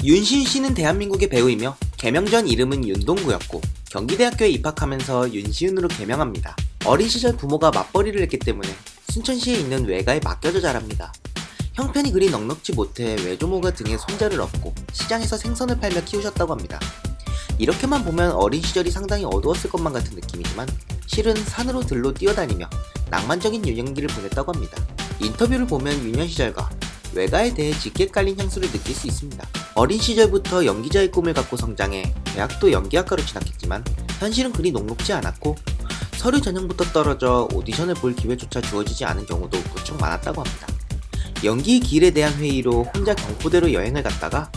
윤시윤 씨는 대한민국의 배우이며 개명 전 이름은 윤동구였고 경기대학교에 입학하면서 윤시윤으로 개명합니다. 어린 시절 부모가 맞벌이를 했기 때문에 순천시에 있는 외가에 맡겨져 자랍니다. 형편이 그리 넉넉지 못해 외조모가 등에 손자를 얻고 시장에서 생선을 팔며 키우셨다고 합니다. 이렇게만 보면 어린 시절이 상당히 어두웠을 것만 같은 느낌이지만 실은 산으로 들로 뛰어다니며 낭만적인 유년기를 보냈다고 합니다. 인터뷰를 보면 유년 시절과 외가에 대해 짙게 깔린 향수를 느낄 수 있습니다. 어린 시절부터 연기자의 꿈을 갖고 성장해 대학도 연기학과로 진학했지만 현실은 그리 녹록지 않았고 서류 전형부터 떨어져 오디션을 볼 기회조차 주어지지 않은 경우도 무척 많았다고 합니다. 연기의 길에 대한 회의로 혼자 경포대로 여행을 갔다가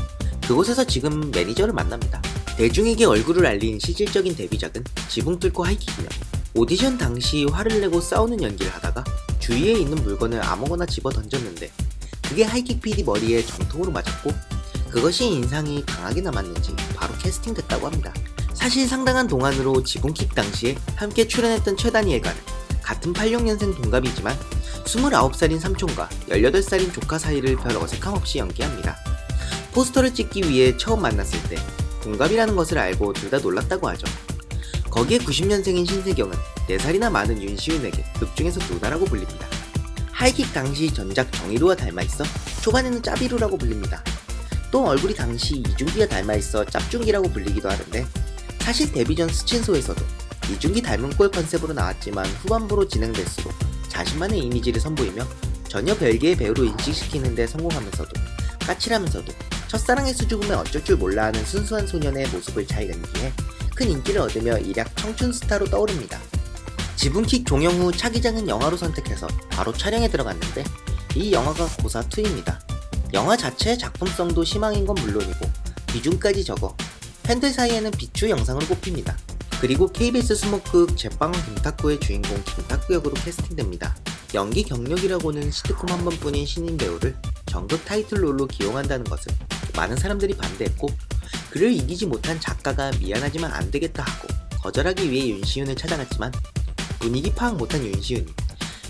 그곳에서 지금 매니저를 만납니다. 대중에게 얼굴을 알린 실질적인 데뷔작은 지붕 뚫고 하이킥이며 오디션 당시 화를 내고 싸우는 연기를 하다가 주위에 있는 물건을 아무거나 집어 던졌는데 그게 하이킥 PD 머리에 정통으로 맞았고 그것이 인상이 강하게 남았는지 바로 캐스팅됐다고 합니다. 사실 상당한 동안으로 지붕킥 당시에 함께 출연했던 최다니엘과는 같은 86년생 동갑이지만 29살인 삼촌과 18살인 조카 사이를 별 어색함 없이 연기합니다. 포스터를 찍기 위해 처음 만났을 때 동갑이라는 것을 알고 둘 다 놀랐다고 하죠. 거기에 90년생인 신세경은 4살이나 많은 윤시윤에게 극 중에서 누나라고 불립니다. 하이킥 당시 전작 정의로와 닮아있어 초반에는 짜비루라고 불립니다. 또 얼굴이 당시 이준기와 닮아있어 짭중기라고 불리기도 하는데 사실 데뷔 전 스친소에서도 이준기 닮은 꼴 컨셉으로 나왔지만 후반부로 진행될수록 자신만의 이미지를 선보이며 전혀 별개의 배우로 인식시키는 데 성공하면서도 까칠하면서도 첫사랑의 수줍음에 어쩔 줄 몰라 하는 순수한 소년의 모습을 잘 연기해 큰 인기를 얻으며 일약 청춘 스타로 떠오릅니다. 지붕킥 종영 후 차기작은 영화로 선택해서 바로 촬영에 들어갔는데 이 영화가 고사2입니다. 영화 자체의 작품성도 희망인 건 물론이고 비중까지 적어 팬들 사이에는 비추 영상으로 꼽힙니다. 그리고 KBS 수목극 제빵왕 김탁구의 주인공 김탁구 역으로 캐스팅됩니다. 연기 경력이라고는 시트콤 한 번뿐인 신인 배우를 전극 타이틀롤로 기용한다는 것을 많은 사람들이 반대했고 그를 이기지 못한 작가가 미안하지만 안되겠다 하고 거절하기 위해 윤시윤을 찾아갔지만 분위기 파악 못한 윤시윤이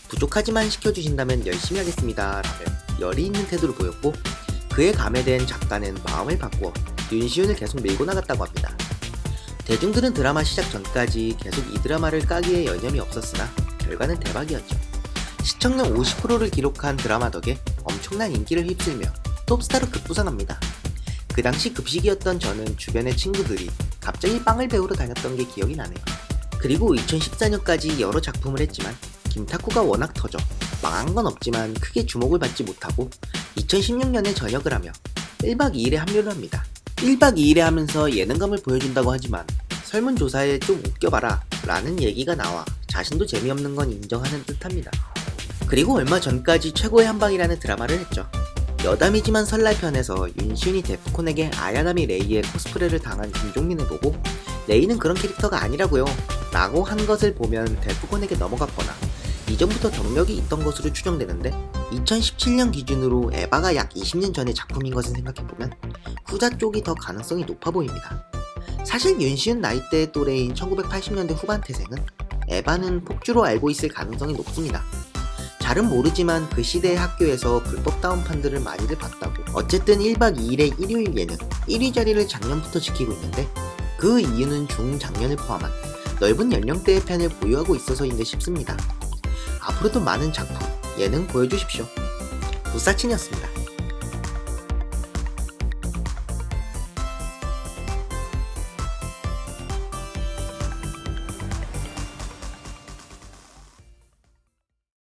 부족하지만 시켜주신다면 열심히 하겠습니다 라며 열이 있는 태도를 보였고 그에 감회된 작가는 마음을 바꾸어 윤시윤을 계속 밀고 나갔다고 합니다. 대중들은 드라마 시작 전까지 계속 이 드라마를 까기에 여념이 없었으나 결과는 대박이었죠. 시청률 50%를 기록한 드라마 덕에 엄청난 인기를 휩쓸며 톱스타로 급부상합니다. 그 당시 급식이었던 저는 주변의 친구들이 갑자기 빵을 배우러 다녔던 게 기억이 나네요. 그리고 2014년까지 여러 작품을 했지만 김탁구가 워낙 터져 망한 건 없지만 크게 주목을 받지 못하고 2016년에 전역을 하며 1박 2일에 합류를 합니다. 1박 2일에 하면서 예능감을 보여준다고 하지만 설문조사에 좀 웃겨봐라 라는 얘기가 나와 자신도 재미없는 건 인정하는 듯합니다. 그리고 얼마 전까지 최고의 한방이라는 드라마를 했죠. 여담이지만 설날편에서 윤시윤이 데프콘에게 아야나미 레이의 코스프레를 당한 김종민을 보고 레이는 그런 캐릭터가 아니라고요 라고 한 것을 보면 데프콘에게 넘어갔거나 이전부터 경력이 있던 것으로 추정되는데 2017년 기준으로 에바가 약 20년 전의 작품인 것을 생각해보면 후자 쪽이 더 가능성이 높아 보입니다. 사실 윤시윤 나이대의 또래인 1980년대 후반 태생은 에바는 폭주로 알고 있을 가능성이 높습니다. 잘은 모르지만 그 시대의 학교에서 불법 다운판들을 많이들 봤다고. 어쨌든 1박 2일의 일요일 예능 1위 자리를 작년부터 지키고 있는데 그 이유는 중장년을 포함한 넓은 연령대의 팬을 보유하고 있어서인 듯 싶습니다. 앞으로도 많은 작품, 예능 보여주십시오. 무사친이었습니다.